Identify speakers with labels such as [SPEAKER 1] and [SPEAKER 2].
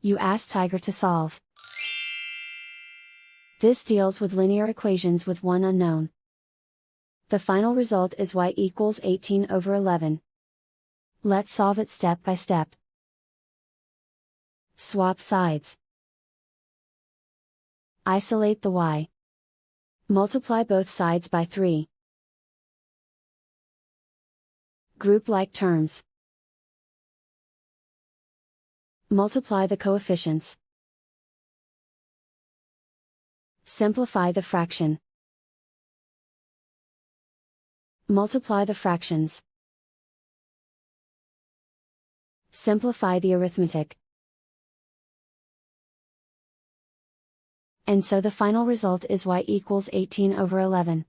[SPEAKER 1] You ask Tiger to solve. This deals with linear equations with one unknown. The final result is y equals 18/11. Let's solve it step by step. Swap sides. Isolate the y. Multiply both sides by 3. Group like terms. Multiply the coefficients. Simplify the fraction. Multiply the fractions. Simplify the arithmetic. And so the final result is y equals 18/11.